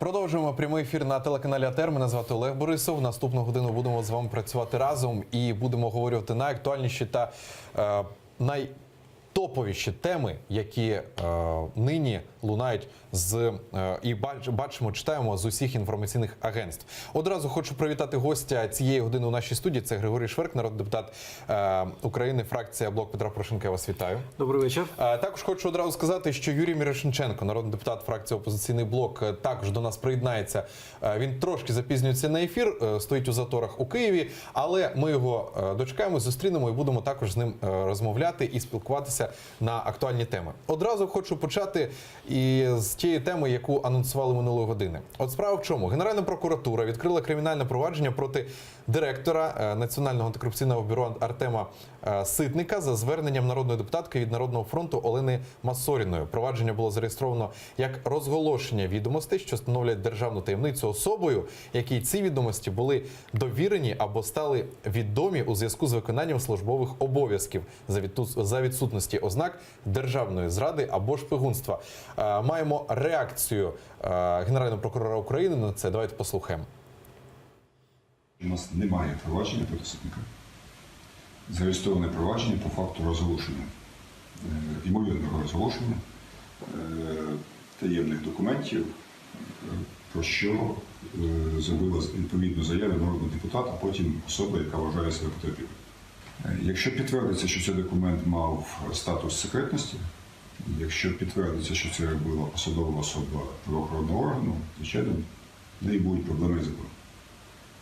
Продовжуємо прямий ефір на телеканалі АТR. Мене звати Олег Борисов. Наступну годину будемо з вами працювати разом і будемо говорити найактуальніші та найтоповіші теми, які нині лунають і бачимо, читаємо з усіх інформаційних агентств. Одразу хочу привітати гостя цієї години у нашій студії. Це Григорій Шверк, народний депутат України, фракція «Блок Петра Порошенка». Я вас вітаю. Добрий вечір. Також хочу одразу сказати, що Юрій Мірошниченко, народний депутат фракції «Опозиційний блок», також до нас приєднається. Він трошки запізнюється на ефір, стоїть у заторах у Києві, але ми його дочекаємо, зустрінемо і будемо також з ним розмовляти і спілкуватися на актуальні теми. Одразу хочу почати і з тієї теми, яку анонсували минулої години. От справа в чому? Генеральна прокуратура відкрила кримінальне провадження проти директора Національного антикорупційного бюро Артема Ситника за зверненням народної депутатки від Народного фронту Олени Масоріної. Провадження було зареєстровано як розголошення відомостей, що становлять державну таємницю особою, якій ці відомості були довірені або стали відомі у зв'язку з виконанням службових обов'язків за відсутності ознак державної зради або шпигунства. Маємо реакцію Генерального прокурора України на це. Давайте послухаємо. У нас немає провадження проти Ситника. Зареєстроване провадження по факту розголошення, ймовірного розголошення таємних документів, про що зробила відповідну заяву народний депутат, а потім особа, яка вважає себе потерпілою. Якщо підтвердиться, що цей документ мав статус секретності, якщо підтвердиться, що це робила посадова особа правоохоронного органу, звичайно, в неї будуть проблеми з законом.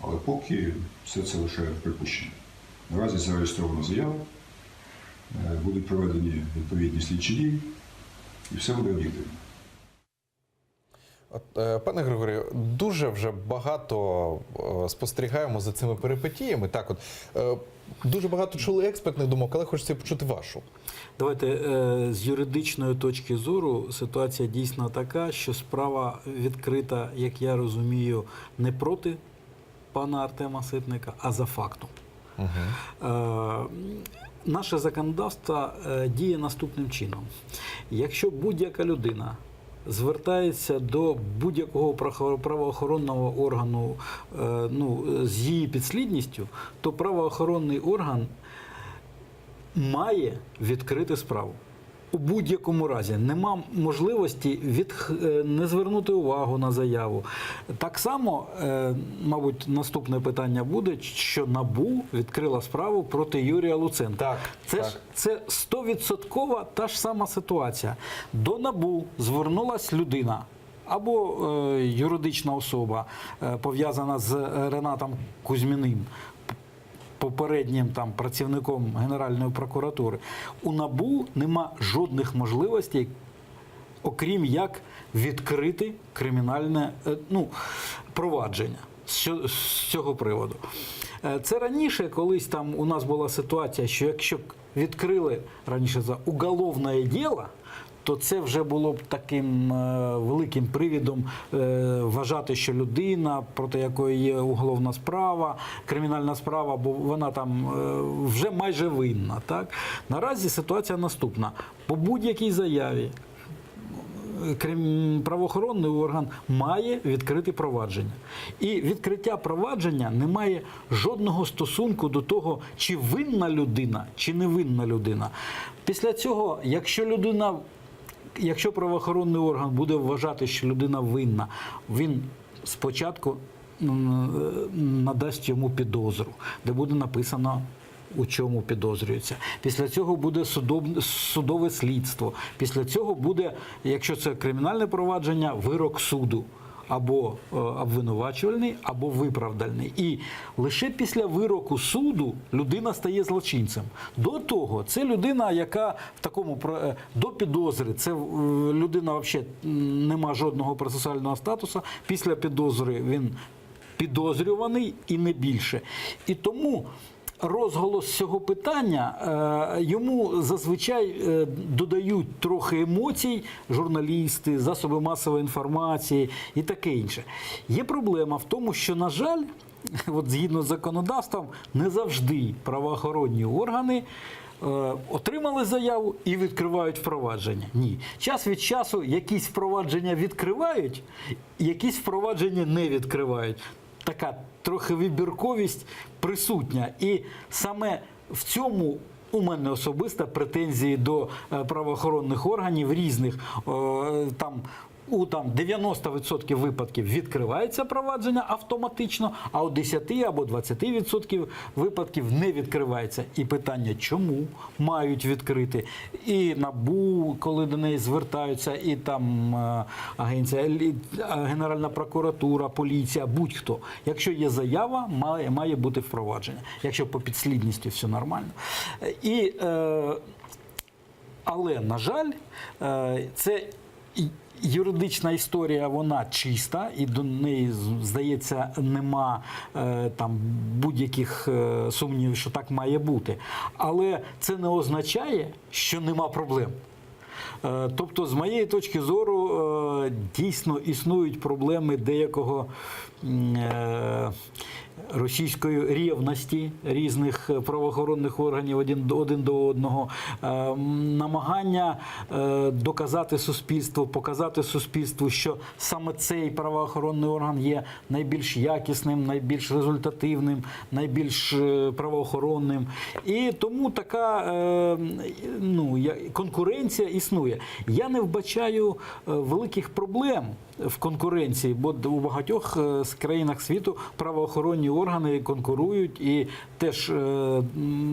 Але поки все це лише припущення. Наразі зареєстрована заява, будуть проведені відповідні слідчі дії, і все буде об'єктивно. Пане Григорію, дуже вже багато спостерігаємо за цими перипетіями. Так от, дуже багато чули експертних думок, але хочеться почути вашу. Давайте з юридичної точки зору ситуація дійсно така, що справа відкрита, як я розумію, не проти пана Артема Ситника, а за фактом. Наше законодавство діє наступним чином. Якщо будь-яка людина звертається до будь-якого правоохоронного органу з її підслідністю, то правоохоронний орган має відкрити справу. У будь-якому разі нема можливості не звернути увагу на заяву. Так само, мабуть, наступне питання буде, що НАБУ відкрила справу проти Юрія Луценка. Це 100% та ж сама ситуація. До НАБУ звернулась людина або юридична особа, пов'язана з Ренатом Кузьміним, попереднім працівником Генеральної прокуратури. У НАБУ нема жодних можливостей, окрім як відкрити кримінальне провадження з цього приводу. Це раніше, колись у нас була ситуація, що якщо відкрили раніше за уголовне діло, то це вже було б таким великим привідом вважати, що людина, проти якої є уголовна справа, кримінальна справа, бо вона там вже майже винна. Так? Наразі ситуація наступна. По будь-якій заяві правоохоронний орган має відкрити провадження. І відкриття провадження не має жодного стосунку до того, чи винна людина, чи не винна людина. Після цього, якщо правоохоронний орган буде вважати, що людина винна, він спочатку надасть йому підозру, де буде написано, у чому підозрюється. Після цього буде судове слідство. Після цього буде, якщо це кримінальне провадження, вирок суду. Або обвинувачувальний, або виправдальний. І лише після вироку суду людина стає злочинцем. До того, це людина, яка до підозри, це людина взагалі не має жодного процесуального статусу. Після підозри він підозрюваний і не більше. І тому розголос цього питання, йому зазвичай додають трохи емоцій журналісти, засоби масової інформації і таке інше. Є проблема в тому, що, на жаль, згідно з законодавством, не завжди правоохоронні органи отримали заяву і відкривають впровадження. Ні. Час від часу якісь впровадження відкривають, якісь впровадження не відкривають. Така трохи вибірковість присутня. І саме в цьому у мене особисто претензії до правоохоронних органів різних. У 90% випадків відкривається провадження автоматично, а у 10 або 20% випадків не відкривається. І питання, чому мають відкрити? І НАБУ, коли до неї звертаються, і там агенція, Генеральна прокуратура, поліція, будь-хто. Якщо є заява, має бути впровадження. Якщо по підслідності все нормально. Але, на жаль, це юридична історія, вона чиста, і до неї, здається, нема там будь-яких сумнівів, що так має бути. Але це не означає, що нема проблем. Тобто, з моєї точки зору, дійсно існують проблеми деякого російської рівності різних правоохоронних органів один до одного, намагання доказати суспільству, показати суспільству, що саме цей правоохоронний орган є найбільш якісним, найбільш результативним, найбільш правоохоронним. І тому така конкуренція існує. Я не вбачаю великих проблем в конкуренції, бо у багатьох країнах світу правоохоронні органи конкурують і теж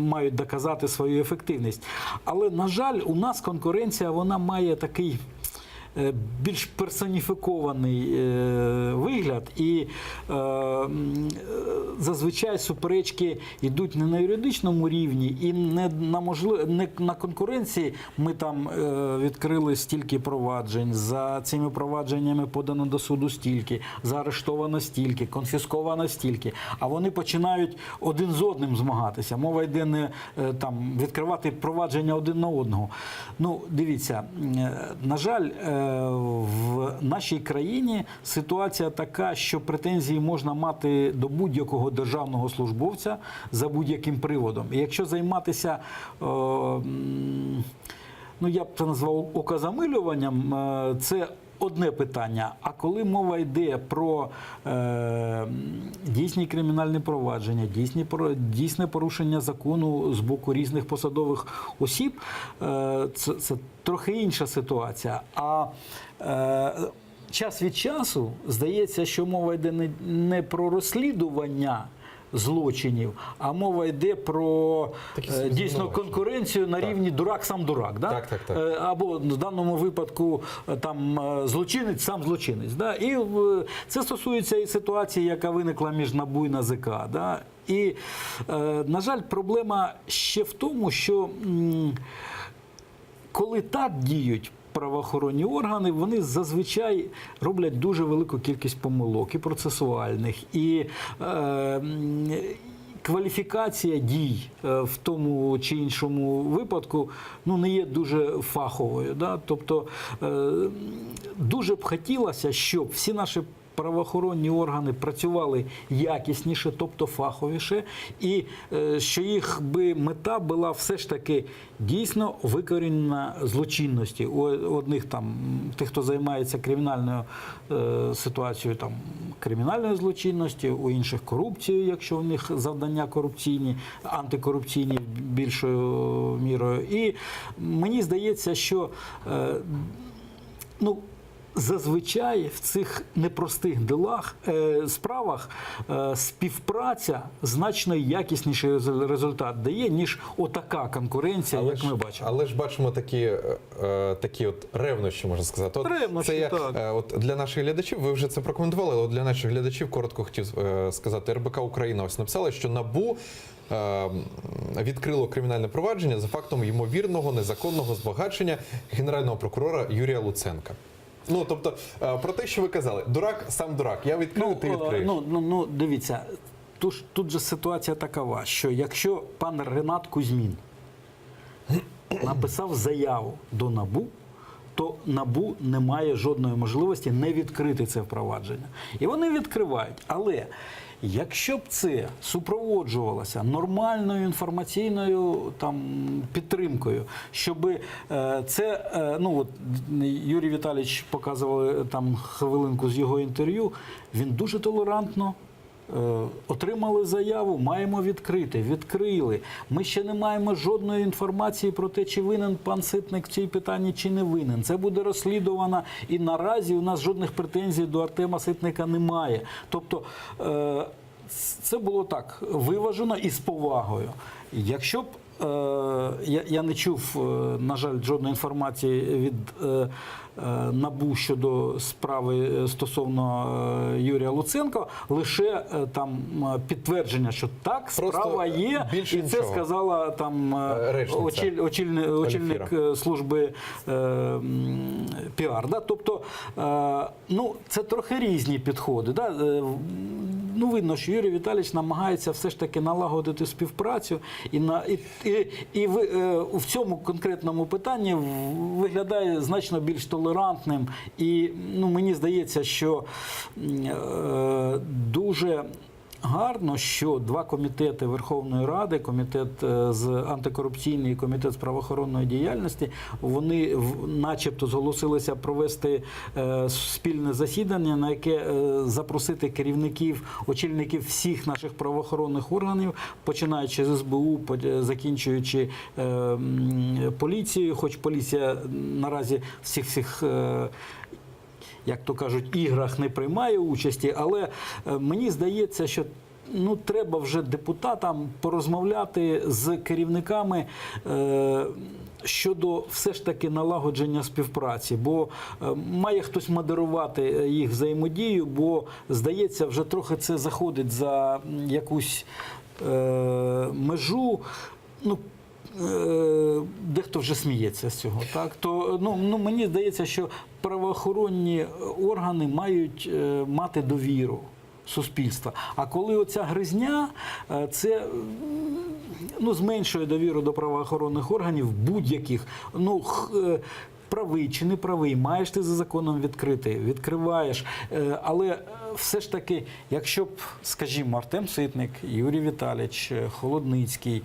мають доказати свою ефективність. Але, на жаль, у нас конкуренція, вона має такий більш персоніфікований вигляд, і зазвичай суперечки йдуть не на юридичному рівні і не на конкуренції. Ми там відкрили стільки проваджень, за цими провадженнями подано до суду стільки, заарештовано стільки, конфісковано стільки, а вони починають один з одним змагатися. Мова йде не там відкривати провадження один на одного. Ну, дивіться, на жаль, в нашій країні ситуація така, що претензії можна мати до будь-якого державного службовця за будь-яким приводом. І якщо займатися, я б це назвав окозамилюванням, це одне питання. А коли мова йде про дійсні кримінальні провадження, дійсне порушення закону з боку різних посадових осіб, це трохи інша ситуація. А час від часу здається, що мова йде не про розслідування злочинів, а мова йде про дійсно конкуренцію на рівні дурак сам дурак, да? Так. Або в даному випадку там злочинець сам злочинець, да? І це стосується і ситуації, яка виникла між НАБУ і НАЗК, да? І, на жаль, проблема ще в тому, що коли так діють правоохоронні органи, вони зазвичай роблять дуже велику кількість помилок і процесуальних, і кваліфікація дій в тому чи іншому випадку не є дуже фаховою. Да? Тобто дуже б хотілося, щоб всі наші правоохоронні органи працювали якісніше, тобто фаховіше, і що їх би мета була все ж таки дійсно викорінення злочинності. У одних там, тих, хто займається кримінальною ситуацією, там кримінальної злочинності, у інших корупцією, якщо в них завдання корупційні, антикорупційні більшою мірою. І мені здається, що зазвичай в цих непростих справах співпраця значно якісніший результат дає, ніж отака конкуренція, як ми бачимо. Але ж бачимо такі от ревнощі, можна сказати. Ревнощі, так. От для наших глядачів, ви вже це прокоментували, але для наших глядачів коротко хотів сказати. РБК Україна ось написала, що НАБУ відкрило кримінальне провадження за фактом ймовірного незаконного збагачення генерального прокурора Юрія Луценка. Тобто, про те, що ви казали, дурак сам дурак, я відкрию, ти відкриєш. Дивіться, тут же ситуація такова, що якщо пан Ренат Кузьмін написав заяву до НАБУ, то НАБУ не має жодної можливості не відкрити це впровадження. І вони відкривають. Але якщо б це супроводжувалося нормальною інформаційною підтримкою, щоб це, Юрій Віталійович показував там хвилинку з його інтерв'ю, він дуже толерантно отримали заяву, маємо відкрити, відкрили. Ми ще не маємо жодної інформації про те, чи винен пан Ситник в цій питанні, чи не винен. Це буде розслідувано, і наразі у нас жодних претензій до Артема Ситника немає. Тобто це було так виважено і з повагою. Якщо б я не чув, на жаль, жодної інформації від НАБУ щодо справи стосовно Юрія Луценка, лише там підтвердження, що так, справа є, і це нічого. Сказала там очільник служби піар. Да? Тобто, це трохи різні підходи. Да? Видно, що Юрій Віталійович намагається все ж таки налагодити співпрацю і в цьому конкретному питанні виглядає значно більш толерантним. І мені здається, що дуже гарно, що два комітети Верховної Ради, комітет з антикорупційний і комітет з правоохоронної діяльності, вони начебто зголосилися провести спільне засідання, на яке запросити керівників, очільників всіх наших правоохоронних органів, починаючи з СБУ, закінчуючи поліцією, хоч поліція наразі всіх як то кажуть, іграх не приймає участі, але мені здається, що треба вже депутатам порозмовляти з керівниками щодо все ж таки налагодження співпраці, бо має хтось модерувати їх взаємодію, бо, здається, вже трохи це заходить за якусь межу, дехто вже сміється з цього, так? То мені здається, що правоохоронні органи мають мати довіру суспільства. А коли оця гризня, це зменшує довіру до правоохоронних органів будь-яких. Правий чи не правий, маєш ти за законом відкрити, відкриваєш. Але все ж таки, якщо б, скажімо, Артем Ситник, Юрій Віталійович, Холодницький,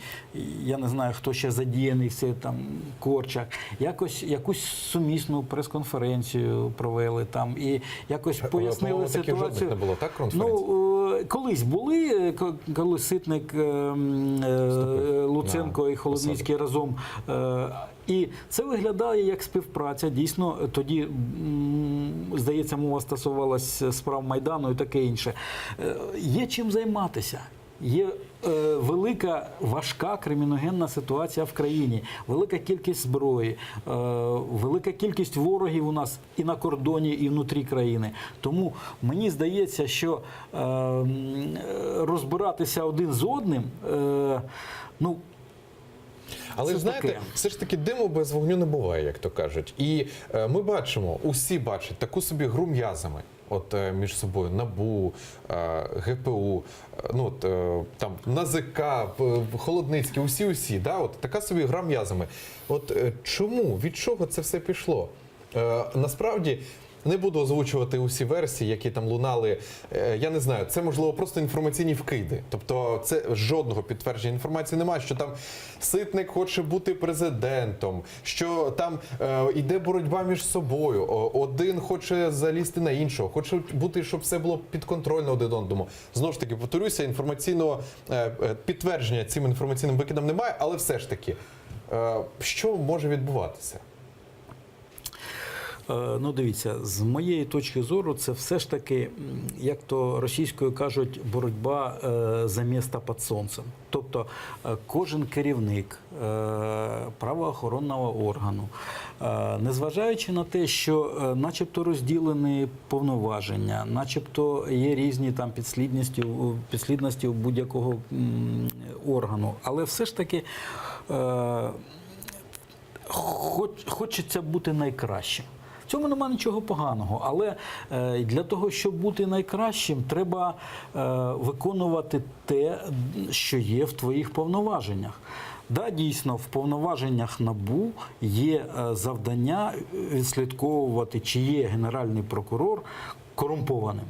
я не знаю, хто ще задіяний, все там, Корчак, якусь сумісну прес-конференцію провели там і якось пояснили ситуацію. Жодних не було, так, конференцій? Колись були, коли Ситник, Луценко і Холодницький разом. І це виглядає як співпраця. Дійсно, тоді, здається, мова стосувалася справ Майдану і таке інше. Є чим займатися. Є велика, важка криміногенна ситуація в країні, велика кількість зброї, велика кількість ворогів у нас і на кордоні, і внутрі країни. Тому мені здається, що розбиратися один з одним, Але це знаєте, таке. все ж таки диму без вогню не буває, як то кажуть. І ми бачимо, усі бачать таку собі гру м'язами. Між собою НАБУ, ГПУ, там НАЗК, Холодницький, усі, да? Така собі гра м'язами. Чому? Від чого це все пішло? Насправді, не буду озвучувати усі версії, які там лунали. Я не знаю, це, можливо, просто інформаційні вкиди. Тобто, це жодного підтвердження інформації немає, що там Ситник хоче бути президентом, що там йде боротьба між собою, один хоче залізти на іншого, хоче бути, щоб все було підконтрольно один одному. Знову ж таки, повторюся, інформаційного підтвердження цим інформаційним викидам немає, але все ж таки, що може відбуватися? Дивіться, з моєї точки зору, це все ж таки, як то російською кажуть, боротьба за місце під сонцем. Тобто кожен керівник правоохоронного органу, незважаючи на те, що начебто розділені повноваження, начебто є різні там підслідності у будь-якого органу, але все ж таки хочеться бути найкращим. В цьому немає нічого поганого, але для того, щоб бути найкращим, треба виконувати те, що є в твоїх повноваженнях. Да, дійсно, в повноваженнях НАБУ є завдання відслідковувати, чи є Генеральний прокурор корумпованим.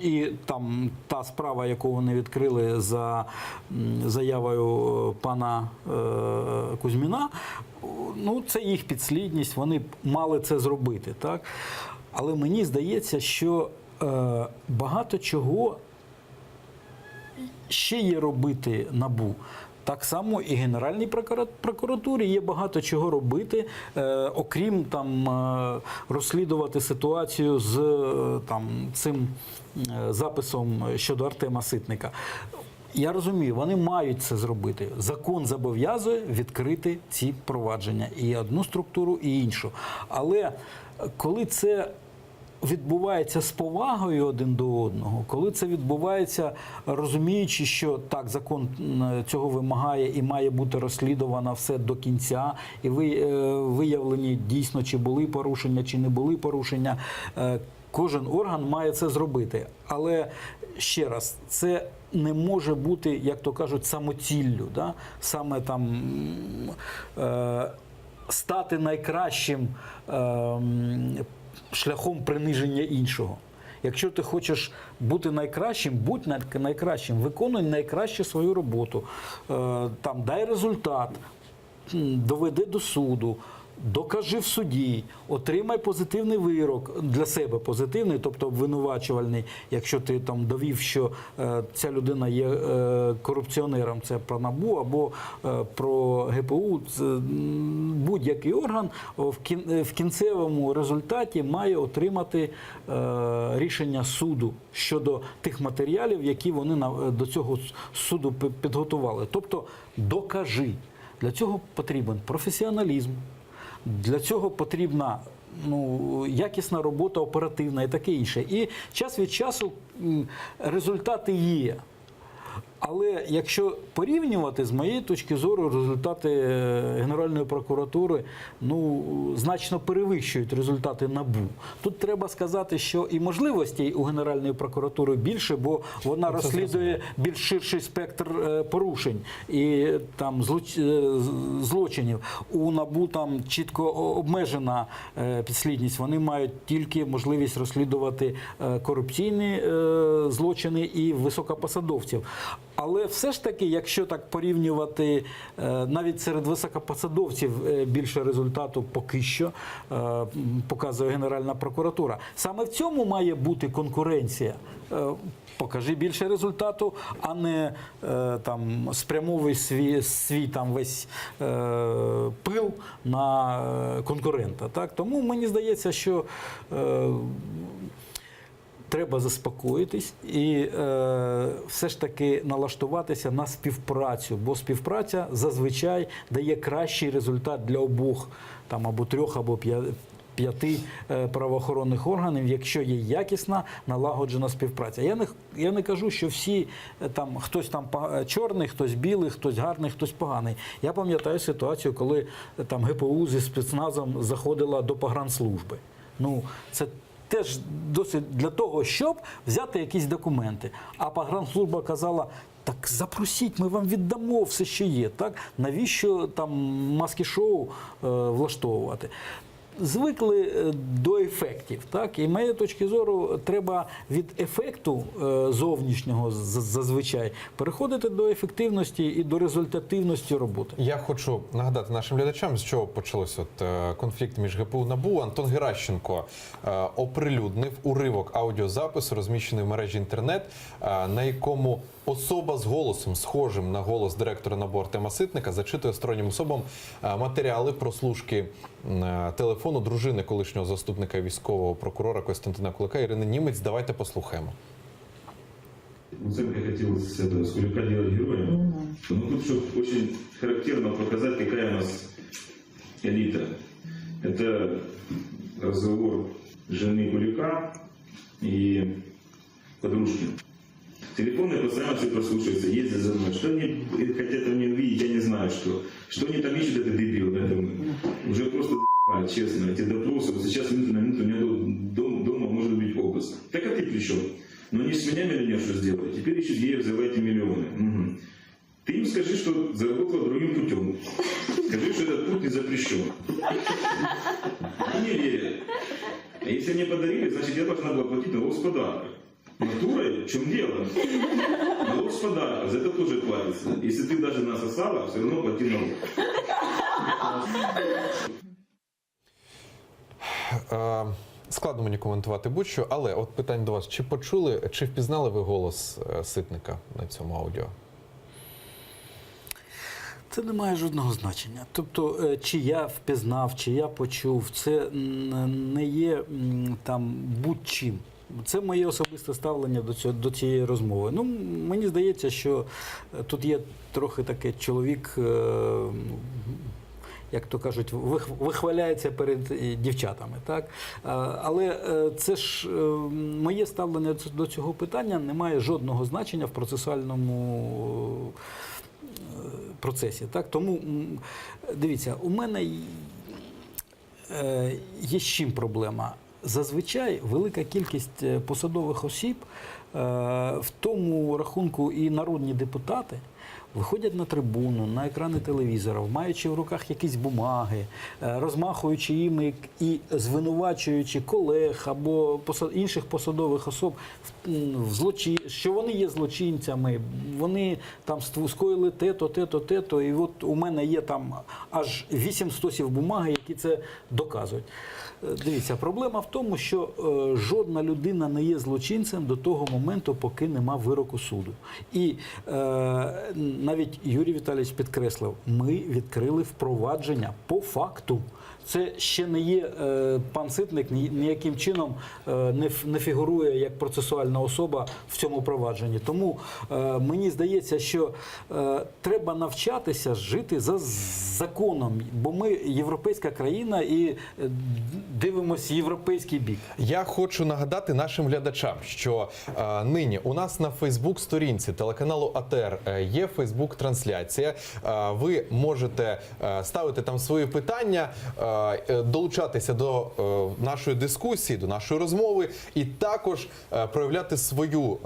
І там та справа, яку вони відкрили за заявою пана Кузьміна, ну, це їх підслідність, вони мали це зробити. Так? Але мені здається, що багато чого ще є робити НАБУ. Так само і Генеральній прокуратурі є багато чого робити, окрім розслідувати ситуацію з цим записом щодо Артема Ситника. Я розумію, вони мають це зробити. Закон зобов'язує відкрити ці провадження. І одну структуру, і іншу. Але коли це відбувається з повагою один до одного, коли це відбувається, розуміючи, що так, закон цього вимагає і має бути розслідувано все до кінця, і виявлені дійсно, чи були порушення, чи не були порушення, кожен орган має це зробити. Але, ще раз, це не може бути, як то кажуть, самоціллю, да? Саме стати найкращим шляхом приниження іншого. Якщо ти хочеш бути найкращим, будь найкращим, виконуй найкраще свою роботу, дай результат, доведи до суду, докажи в суді, отримай позитивний вирок, для себе позитивний, тобто обвинувачувальний, якщо ти довів, що ця людина є корупціонером, це про НАБУ або про ГПУ, будь-який орган в кінцевому результаті має отримати рішення суду щодо тих матеріалів, які вони до цього суду підготували. Тобто докажи. Для цього потрібен професіоналізм. Для цього потрібна якісна робота, оперативна і таке інше. І час від часу результати є. Але якщо порівнювати, з моєї точки зору, результати Генеральної прокуратури значно перевищують результати НАБУ. Тут треба сказати, що і можливостей у Генеральної прокуратури більше, бо вона розслідує більш ширший спектр порушень і злочинів. У НАБУ чітко обмежена підслідність. Вони мають тільки можливість розслідувати корупційні злочини і високопосадовців. Але все ж таки, якщо так порівнювати, навіть серед високопосадовців більше результату поки що показує Генеральна прокуратура. Саме в цьому має бути конкуренція. Покажи більше результату, а не спрямовуй свій весь пил на конкурента. Так? Тому мені здається, що треба заспокоїтись і все ж таки налаштуватися на співпрацю, бо співпраця зазвичай дає кращий результат для обох, або трьох, або п'яти правоохоронних органів, якщо є якісна, налагоджена співпраця. Я не кажу, що всі, хтось чорний, хтось білий, хтось гарний, хтось поганий. Я пам'ятаю ситуацію, коли ГПУ зі спецназом заходила до погранслужби. Це теж досить для того, щоб взяти якісь документи. А погранслужба казала: так запросіть, ми вам віддамо все, що є. Так? Навіщо маски-шоу влаштовувати? Звикли до ефектів. Так? І з моєї точки зору, треба від ефекту зовнішнього зазвичай переходити до ефективності і до результативності роботи. Я хочу нагадати нашим глядачам, з чого почався конфлікт між ГПУ і НАБУ. Антон Геращенко оприлюднив уривок аудіозапису, розміщений в мережі інтернет, на якому особа з голосом, схожим на голос директора НАБУ Артема Ситника, зачитує стороннім особам матеріали прослушки телефону дружини колишнього заступника військового прокурора Костянтина Кулика Ірини Німець. Давайте послухаємо. Луценко хотел с Кулика делать героя. Тут, чтобы очень характерно показать, какая у нас элита. Это разговор жены Кулика и подружки. Телефоны постоянно все прослушиваются, ездят за мной. Что они хотят мне увидеть, я не знаю, что. Что они там ищут, это дебил, уже просто честно, эти допросы. Вот сейчас минуту на минуту у меня дома может быть обыск. Так а ты при чем? Но они с меня миллионершу сделали, теперь ищут, где взрывайте миллионы. Угу. Ты им скажи, что заработала другим путем. Скажи, что этот путь не запрещен. Они не верят. А если мне подарили, значит я должна была платить налог с подарка. Натурой? В чем дело? Налог с подарка, за это тоже платится. Если ты даже насосала, все равно плати налог. Складно мені коментувати будь-що, але от питання до вас. Чи почули, чи впізнали ви голос Ситника на цьому аудіо? Це не має жодного значення. Тобто, чи я впізнав, чи я почув, це не є там будь-чим. Це моє особисте ставлення до цієї розмови. Ну, мені здається, що тут є трохи таке чоловік, як то кажуть, вихваляється перед дівчатами. Так? Але це ж моє ставлення до цього питання не має жодного значення в процесуальному процесі. Так? Тому, дивіться, у мене є з чим проблема. Зазвичай велика кількість посадових осіб, в тому рахунку і народні депутати, виходять на трибуну, на екрани телевізорів, маючи в руках якісь бумаги, розмахуючи їми і звинувачуючи колег або інших посадових особ, що вони є злочинцями, вони там скоїли те-то, те-то, те-то, і от у мене є там аж 8 стосів бумаги, які це доказують. Дивіться, проблема в тому, що жодна людина не є злочинцем до того моменту, поки нема вироку суду. І навіть Юрій Віталійович підкреслив, ми відкрили впровадження по факту. Це ще не є, пан Ситник ніяким чином не фігурує як процесуальна особа в цьому провадженні. Тому мені здається, що треба навчатися жити за законом, бо ми європейська країна і дивимося європейський бік. Я хочу нагадати нашим глядачам, що нині у нас на Фейсбук-сторінці телеканалу АТР є Фейсбук-трансляція. Ви можете ставити там свої питання, долучатися до нашої дискусії, до нашої розмови і також проявляти свою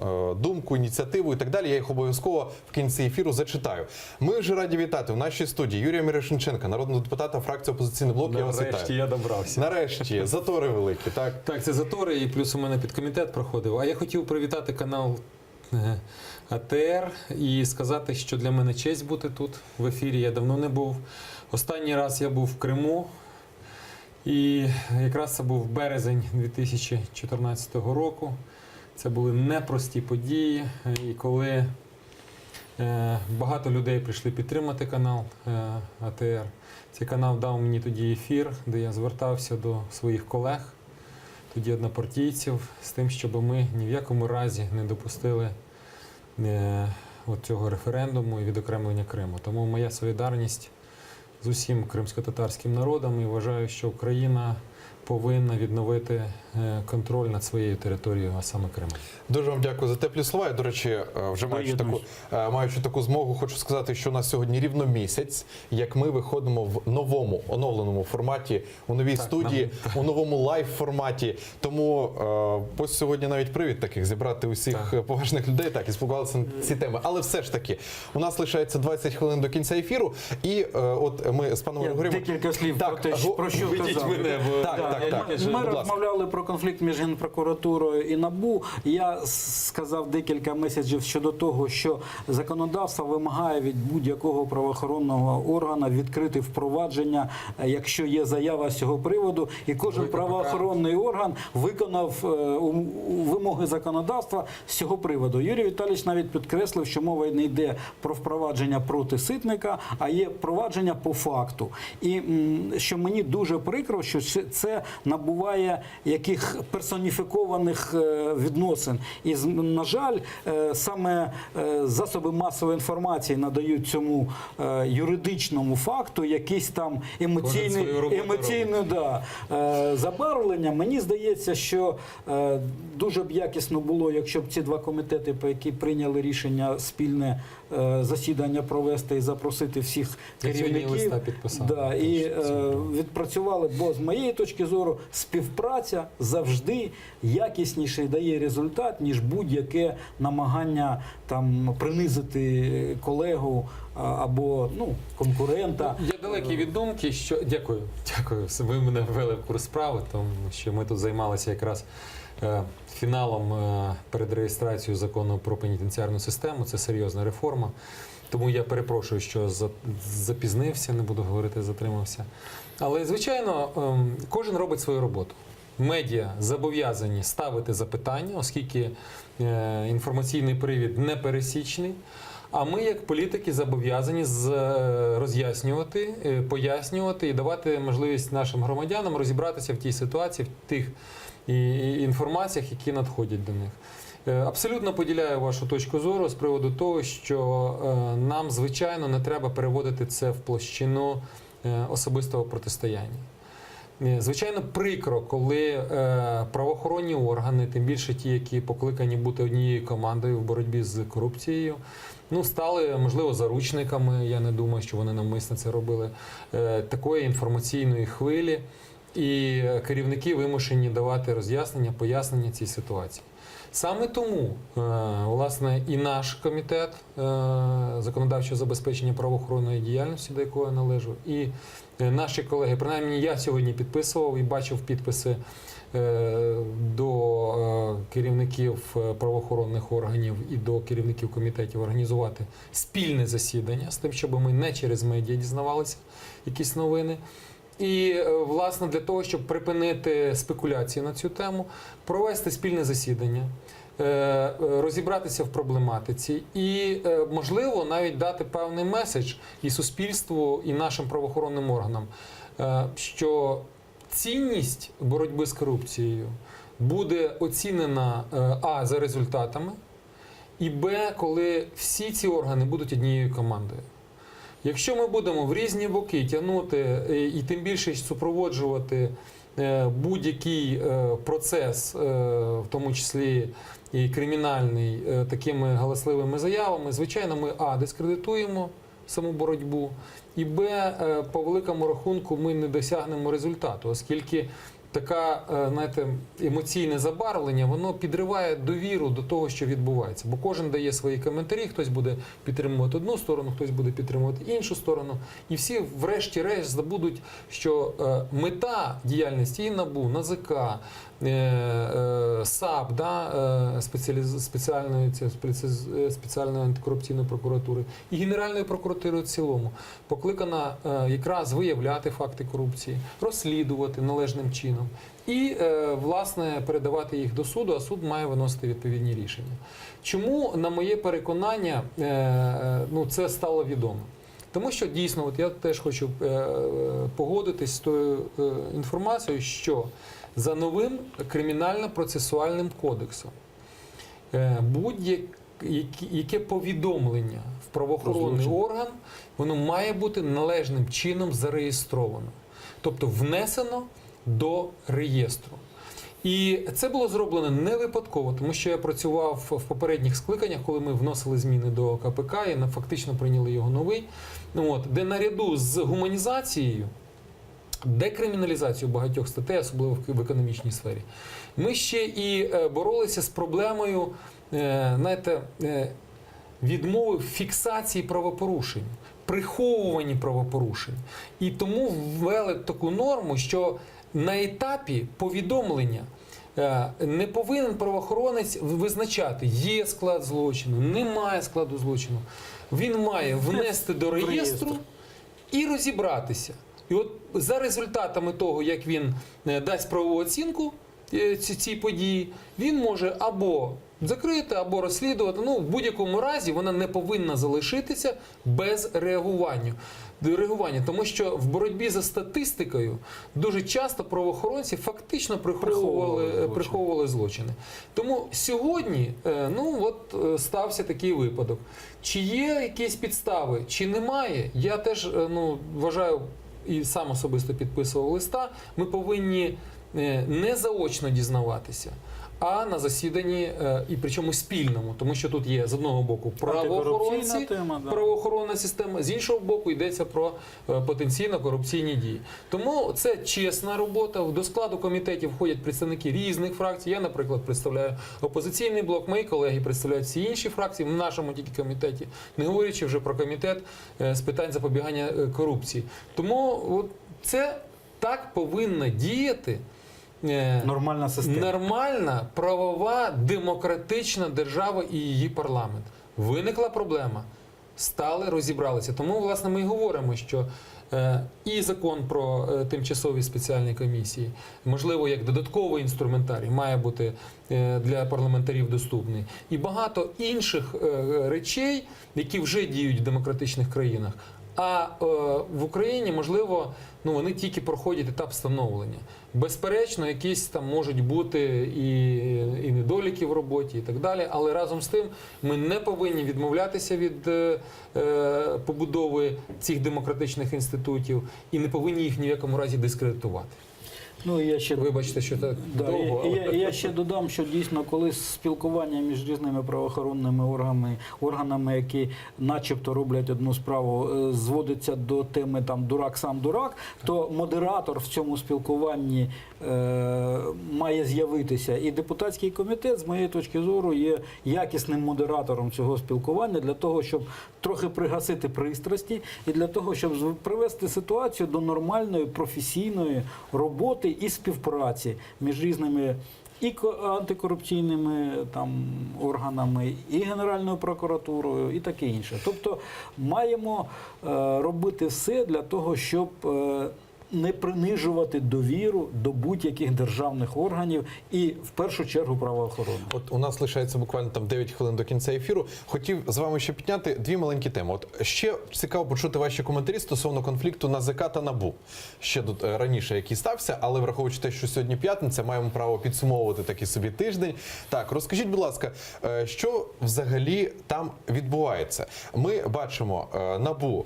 думку, ініціативу і так далі. Я їх обов'язково в кінці ефіру зачитаю. Ми вже раді вітати в нашій студії Юрія Мірошниченка, народного депутата фракції «Опозиційний блок». Я вас вітаю. Нарешті я добрався. Нарешті. Затори великі, так? Так, це затори, і плюс у мене підкомітет проходив. А я хотів привітати канал АТР і сказати, що для мене честь бути тут в ефірі. Я давно не був. Останній раз я був в Криму. І якраз це був березень 2014 року. Це були непрості події. І коли багато людей прийшли підтримати канал АТР, цей канал дав мені тоді ефір, де я звертався до своїх колег, тоді однопартійців, з тим, щоб ми ні в якому разі не допустили цього референдуму і відокремлення Криму. Тому моя солідарність з усім кримсько-татарським народом і вважаю, що Україна повинна відновити контроль над своєю територією, а саме Кримом. Дуже вам дякую за теплі слова. І, до речі, вже маючи таку змогу, хочу сказати, що у нас сьогодні рівно місяць, як ми виходимо в новому, оновленому форматі, у новій студії, у новому лайв-форматі. Тому ось сьогодні навіть привід таких зібрати усіх поважних людей, так, і спілкувалися на ці теми. Але все ж таки, у нас лишається 20 хвилин до кінця ефіру, і от ми з паном Григорієм... Декілька слів про що казав. Ми розмовляли про конфлікт між Генпрокуратурою і НАБУ. Я сказав декілька меседжів щодо того, що законодавство вимагає від будь-якого правоохоронного органу відкрити впровадження, якщо є заява з цього приводу, і кожен правоохоронний орган виконав вимоги законодавства з цього приводу. Юрій Віталійович навіть підкреслив, що мова не йде про впровадження проти Ситника, а є впровадження по факту. І що мені дуже прикро, що це набуває яких персоніфікованих відносин. І, на жаль, саме засоби масової інформації надають цьому юридичному факту якісь там емоційне забарвлення. Мені здається, що дуже б якісно було, якщо б ці два комітети, по які прийняли рішення спільне засідання провести і запросити всіх керівників, і відпрацювали, бо з моєї точки зору, зору, співпраця завжди якісніше дає результат, ніж будь-яке намагання там принизити колегу або конкурента. Я далекий від думки, що дякую. Ви мене ввели в курс справи, тому що ми тут займалися якраз фіналом перед реєстрацією закону про пенітенціарну систему. Це серйозна реформа. Тому я перепрошую, що запізнився, не буду говорити, затримався. Але, звичайно, кожен робить свою роботу. Медіа зобов'язані ставити запитання, оскільки інформаційний привід непересічний. А ми, як політики, зобов'язані роз'яснювати, пояснювати і давати можливість нашим громадянам розібратися в тій ситуації, в тих інформаціях, які надходять до них. Абсолютно поділяю вашу точку зору з приводу того, що нам, звичайно, не треба переводити це в площину особистого протистояння. Звичайно, прикро, коли правоохоронні органи, тим більше ті, які покликані бути однією командою в боротьбі з корупцією, стали, можливо, заручниками, я не думаю, що вони навмисно це робили, такої інформаційної хвилі, і керівники вимушені давати роз'яснення, пояснення цій ситуації. Саме тому, власне, і наш комітет законодавчого забезпечення правоохоронної діяльності, до якого я належу, і наші колеги, принаймні я сьогодні підписував і бачив підписи до керівників правоохоронних органів і до керівників комітетів організувати спільне засідання з тим, щоб ми не через медіа дізнавалися якісь новини. І, власне, для того, щоб припинити спекуляції на цю тему, провести спільне засідання, розібратися в проблематиці і, можливо, навіть дати певний меседж і суспільству, і нашим правоохоронним органам, що цінність боротьби з корупцією буде оцінена а. за результатами, і б. коли всі ці органи будуть однією командою. Якщо ми будемо в різні боки тягнути і тим більше супроводжувати будь-який процес, в тому числі і кримінальний, такими галасливими заявами, звичайно, ми а. дискредитуємо саму боротьбу, і б. по великому рахунку ми не досягнемо результату, оскільки така, знаєте, емоційне забарвлення, воно підриває довіру до того, що відбувається. Бо кожен дає свої коментарі, хтось буде підтримувати одну сторону, хтось буде підтримувати іншу сторону. І всі врешті-решт забудуть, що мета діяльності і НАБУ, НАЗК, САП, спеціальної антикорупційної прокуратури і Генеральної прокуратури в цілому покликана якраз виявляти факти корупції, розслідувати належним чином і, власне, передавати їх до суду, а суд має виносити відповідні рішення. Чому, на моє переконання, це стало відомо? Тому що, дійсно, от я теж хочу погодитись з тою інформацією, що за новим кримінально-процесуальним кодексом будь-яке повідомлення в правоохоронний орган, воно має бути належним чином зареєстровано. Тобто внесено до реєстру. І це було зроблено не випадково, тому що я працював в попередніх скликаннях, коли ми вносили зміни до КПК і фактично прийняли його новий, де наряду з гуманізацією, декриміналізацією багатьох статей, особливо в економічній сфері, ми ще і боролися з проблемою, відмови фіксації правопорушень, приховуванні правопорушень. І тому ввели таку норму, що на етапі повідомлення не повинен правоохоронець визначати, є склад злочину, немає складу злочину. Він має внести до реєстру і розібратися. І от за результатами того, як він дасть правову оцінку цій події, він може або закрити, або розслідувати. В будь-якому разі вона не повинна залишитися без реагування. Тому що в боротьбі за статистикою дуже часто правоохоронці фактично приховували злочини. Тому сьогодні стався такий випадок. Чи є якісь підстави, чи немає, я теж вважаю і сам особисто підписував листа, ми повинні не заочно дізнаватися, а на засіданні, і причому спільному, тому що тут є з одного боку правоохоронці, Антикорупційна тема, да. правоохоронна система, з іншого боку йдеться про потенційно корупційні дії. Тому це чесна робота. До складу комітетів входять представники різних фракцій. Я, наприклад, представляю опозиційний блок, мої колеги представляють всі інші фракції в нашому тільки комітеті, не говорячи вже про комітет з питань запобігання корупції. Тому от це так повинна діяти Нормальна система. нормальна, правова, демократична держава і її парламент. Виникла проблема, стали, розібралися. Тому, власне, ми і говоримо, що і закон про тимчасові спеціальні комісії, можливо, як додатковий інструментарій, має бути для парламентарів доступний. І багато інших речей, які вже діють в демократичних країнах. А в Україні, можливо, вони тільки проходять етап встановлення. Безперечно, якісь там можуть бути і недоліки в роботі, і так далі. Але разом з тим ми не повинні відмовлятися від побудови цих демократичних інститутів і не повинні їх ні в якому разі дискредитувати. Ну, і я ще Вибачте, що так Да, довго. і я ще додам, що дійсно, коли спілкування між різними правоохоронними органами, які начебто роблять одну справу, зводиться до теми там дурак сам дурак, то модератор в цьому спілкуванні має з'явитися. І депутатський комітет, з моєї точки зору, є якісним модератором цього спілкування для того, щоб трохи пригасити пристрасті і для того, щоб привести ситуацію до нормальної професійної роботи і співпраці між різними і антикорупційними там органами, і Генеральною прокуратурою, і таке інше. Тобто маємо робити все для того, щоб не принижувати довіру до будь-яких державних органів і, в першу чергу, правоохорони. От у нас лишається буквально там 9 хвилин до кінця ефіру. Хотів з вами ще підняти дві маленькі теми. От ще цікаво почути ваші коментарі стосовно конфлікту НАЗК та НАБУ. Ще тут раніше який стався, але враховуючи те, що сьогодні п'ятниця, маємо право підсумовувати такий собі тиждень. Так, розкажіть, будь ласка, що взагалі там відбувається? Ми бачимо, НАБУ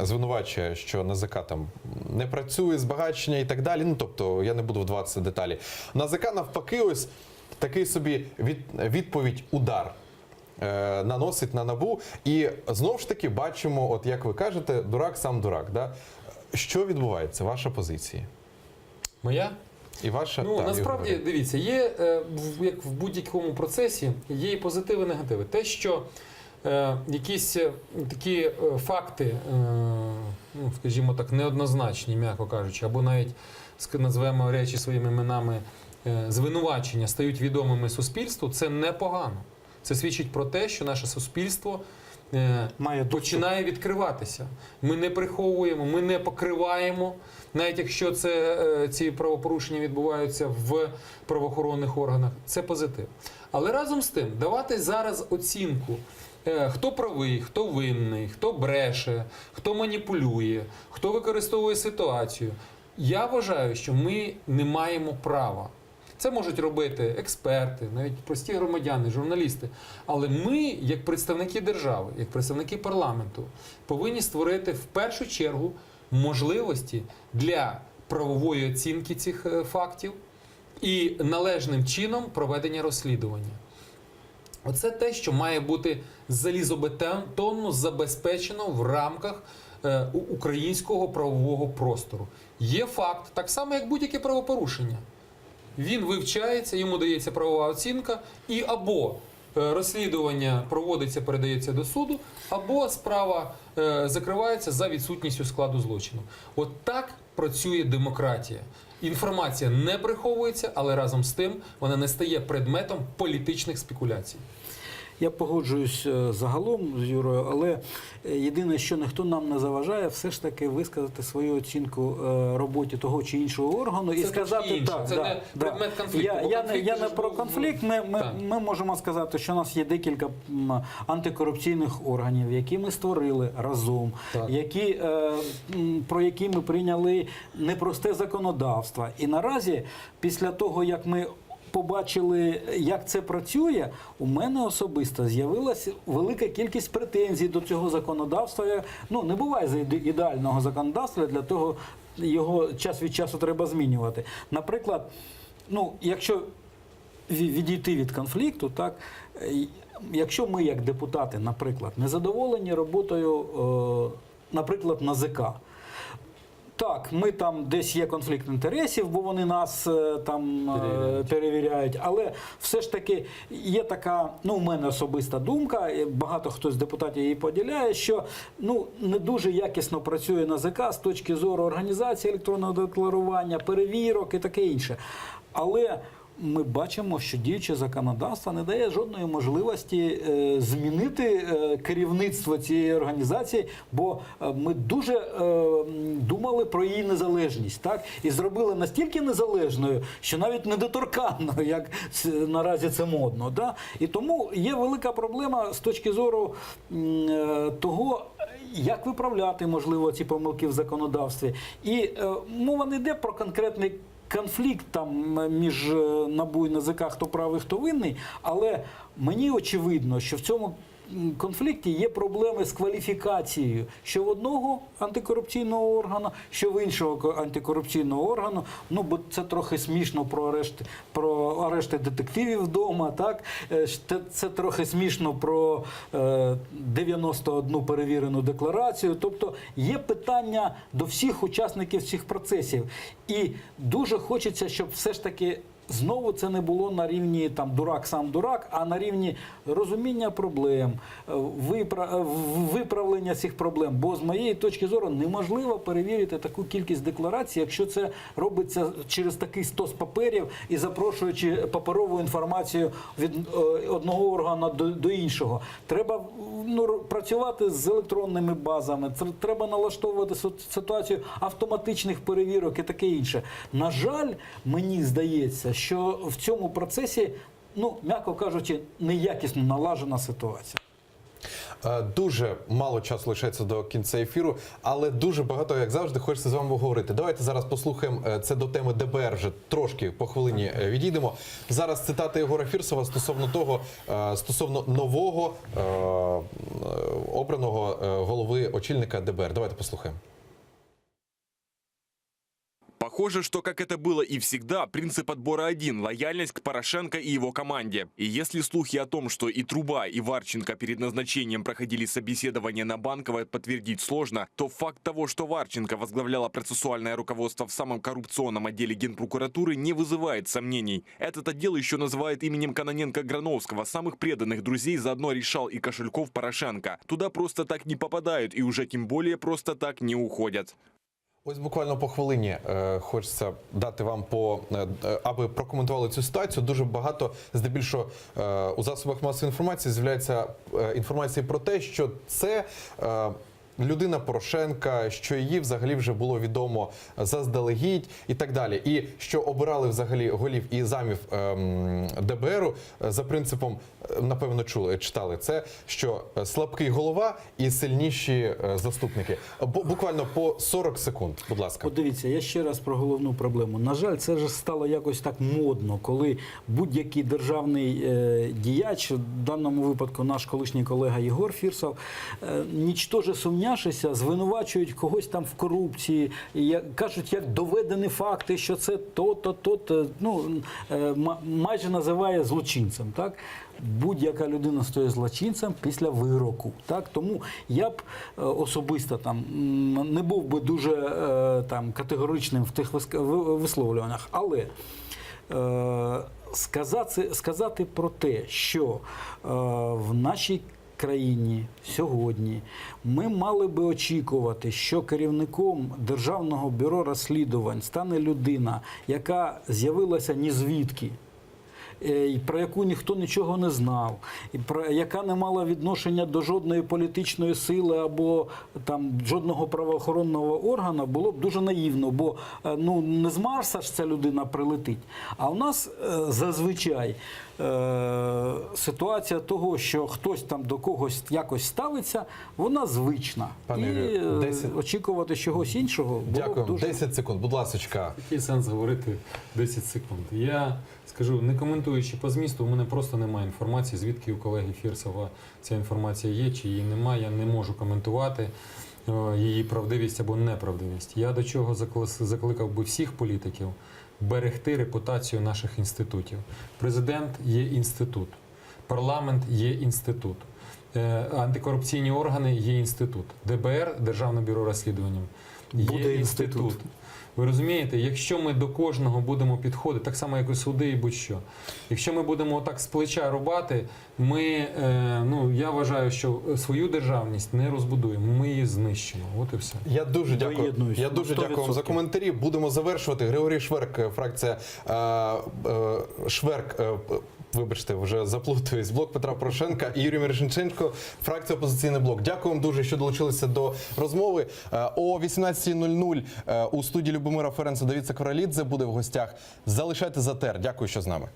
звинувачує, що НАЗК там не працює, збагачення і так далі. Ну, тобто, я не буду вдаватися в деталі. НАЗК навпаки, ось такий собі відповідь-удар наносить на НАБУ. І знову ж таки бачимо, от як ви кажете, дурак сам дурак. Да? Що відбувається? Ваша позиція? Моя? І ваша? Ну, Так, насправді, Ігор. дивіться, є, як в будь-якому процесі, є і позитиви, і негативи. Те, що якісь такі факти, ну, скажімо так, неоднозначні, м'яко кажучи, або навіть, назвемо речі своїми іменами, звинувачення стають відомими суспільству, це непогано. Це свідчить про те, що наше суспільство починає відкриватися. Ми не приховуємо, ми не покриваємо, навіть якщо ці правопорушення відбуваються в правоохоронних органах. Це позитив. Але разом з тим, давати зараз оцінку, хто правий, хто винний, хто бреше, хто маніпулює, хто використовує ситуацію. Я вважаю, що ми не маємо права. Це можуть робити експерти, навіть прості громадяни, журналісти. Але ми, як представники держави, як представники парламенту, повинні створити в першу чергу можливості для правової оцінки цих фактів і належним чином проведення розслідування. Оце те, що має бути залізобетонно забезпечено в рамках українського правового простору. Є факт, так само, як будь-яке правопорушення. Він вивчається, йому дається правова оцінка, і або розслідування проводиться, передається до суду, або справа закривається за відсутністю складу злочину. От так працює демократія. Інформація не приховується, але разом з тим вона не стає предметом політичних спекуляцій. Я погоджуюсь загалом з Юрою, але єдине, що ніхто нам не заважає, все ж таки висказати свою оцінку роботі того чи іншого органу і Це сказати інше. так. Це не предмет конфлікту. Я не про конфлікт. Ми можемо сказати, що у нас є декілька антикорупційних органів, які ми створили разом, про які ми прийняли непросте законодавство. І наразі, після того, як ми побачили, як це працює, у мене особисто з'явилася велика кількість претензій до цього законодавства. Ну, не буває ідеального законодавства, для того його час від часу треба змінювати. Наприклад, ну, якщо відійти від конфлікту, так, якщо ми як депутати, наприклад, не задоволені роботою, наприклад, НАЗК, так, ми там десь є конфлікт інтересів, бо вони нас там перевіряють, але все ж таки є така, ну, у мене особиста думка, і багато хто з депутатів її поділяє, що ну, не дуже якісно працює НАЗК з точки зору організації електронного декларування, перевірок і таке інше. Але ми бачимо, що діюче законодавство не дає жодної можливості змінити керівництво цієї організації, бо ми дуже думали про її незалежність, так? І зробили настільки незалежною, що навіть недоторканною, як наразі це модно. Да? І тому є велика проблема з точки зору того, як виправляти, можливо, ці помилки в законодавстві. І мова не йде про конкретний конфлікт там між НАБУ і НАЗК, хто правий, хто винний, але мені очевидно, що в цьому конфлікті є проблеми з кваліфікацією, що в одного антикорупційного органу, що в іншого антикорупційного органу. Ну, бо це трохи смішно про арешти детективів вдома, так? Це трохи смішно про 91 перевірену декларацію. Тобто є питання до всіх учасників цих процесів. І дуже хочеться, щоб все ж таки знову це не було на рівні там дурак сам дурак, а на рівні розуміння проблем, виправлення цих проблем. Бо з моєї точки зору неможливо перевірити таку кількість декларацій, якщо це робиться через такий стос паперів і запрошуючи паперову інформацію від одного органу до іншого. Треба працювати з електронними базами, треба налаштовувати ситуацію автоматичних перевірок і таке інше. На жаль, мені здається, що в цьому процесі, ну, м'яко кажучи, неякісно налажена ситуація. Дуже мало часу лишається до кінця ефіру, але дуже багато, як завжди, хочеться з вами поговорити. Давайте зараз послухаємо, це до теми ДБР вже трошки по хвилині відійдемо. Зараз цитата Єгора Фірсова стосовно того, стосовно нового обраного голови очільника ДБР. Давайте послухаємо. Похоже, что, как это было и всегда, принцип отбора один – лояльность к Порошенко и его команде. И если слухи о том, что и Труба, и Варченко перед назначением проходили собеседование на Банковой, подтвердить сложно, то факт того, что Варченко возглавляла процессуальное руководство в самом коррупционном отделе Генпрокуратуры, не вызывает сомнений. Этот отдел еще называют именем Кононенко-Грановского, самых преданных друзей, заодно решал и Кошельков Порошенко. Туда просто так не попадают и уже тем более просто так не уходят. Ось буквально по хвилині хочеться дати вам, аби прокоментували цю ситуацію. Дуже багато, здебільшого, у засобах масової інформації з'являється інформація про те, що це людина Порошенка, що її взагалі вже було відомо заздалегідь і так далі. І що обирали взагалі голів і замів ДБРу за принципом, напевно, читали це, що слабкий голова і сильніші заступники. Буквально по 40 секунд, будь ласка. Подивіться, я ще раз про головну проблему. На жаль, це ж стало якось так модно, коли будь-який державний діяч, в даному випадку наш колишній колега Єгор Фірсов, нічтоже сумняшися, звинувачують когось там в корупції, кажуть, як доведені факти, що це то-то, ну, майже називає злочинцем, так? Будь-яка людина стає злочинцем після вироку. Так? Тому я б особисто там не був би дуже там категоричним в тих висловлюваннях. Але сказати про те, що в нашій країні сьогодні ми мали би очікувати, що керівником Державного бюро розслідувань стане людина, яка з'явилася ні звідки, про яку ніхто нічого не знав, яка не мала відношення до жодної політичної сили або там жодного правоохоронного органу, було б дуже наївно, бо ну, не з Марса ж ця людина прилетить. А у нас зазвичай ситуація того, що хтось там до когось якось ставиться, вона звична. І очікувати чогось іншого було Дякую. б дуже... 10 секунд, будь ласка. Який сенс говорити 10 секунд? Я скажу, не коментуючи по змісту, у мене просто немає інформації, звідки у колеги Фірсова ця інформація є, чи її немає. Я не можу коментувати її правдивість або неправдивість. Я до чого закликав би всіх політиків берегти репутацію наших інститутів. Президент є інститут, парламент є інститут, антикорупційні органи є інститут, ДБР, Державне бюро розслідувань, є Буде інститут. інститут. Ви розумієте, якщо ми до кожного будемо підходити, так само як і суди і будь-що, якщо ми будемо отак з плеча рубати, ми, я вважаю, що свою державність не розбудуємо, ми її знищимо. От і все. Я дуже дякую. Доєднуюсь. Я дуже дякую вам за 100%. коментарі. Будемо завершувати. Григорій Шверк, фракція Шверк. Вибачте, вже заплутуюсь. Блок Петра Порошенка і Юрій Мірошниченко, фракція «Опозиційний блок». Дякую вам дуже, що долучилися до розмови. О 18:00 у студії Любомира Ференца Давід Сакваралідзе буде в гостях. Залишайте АТR. Дякую, що з нами.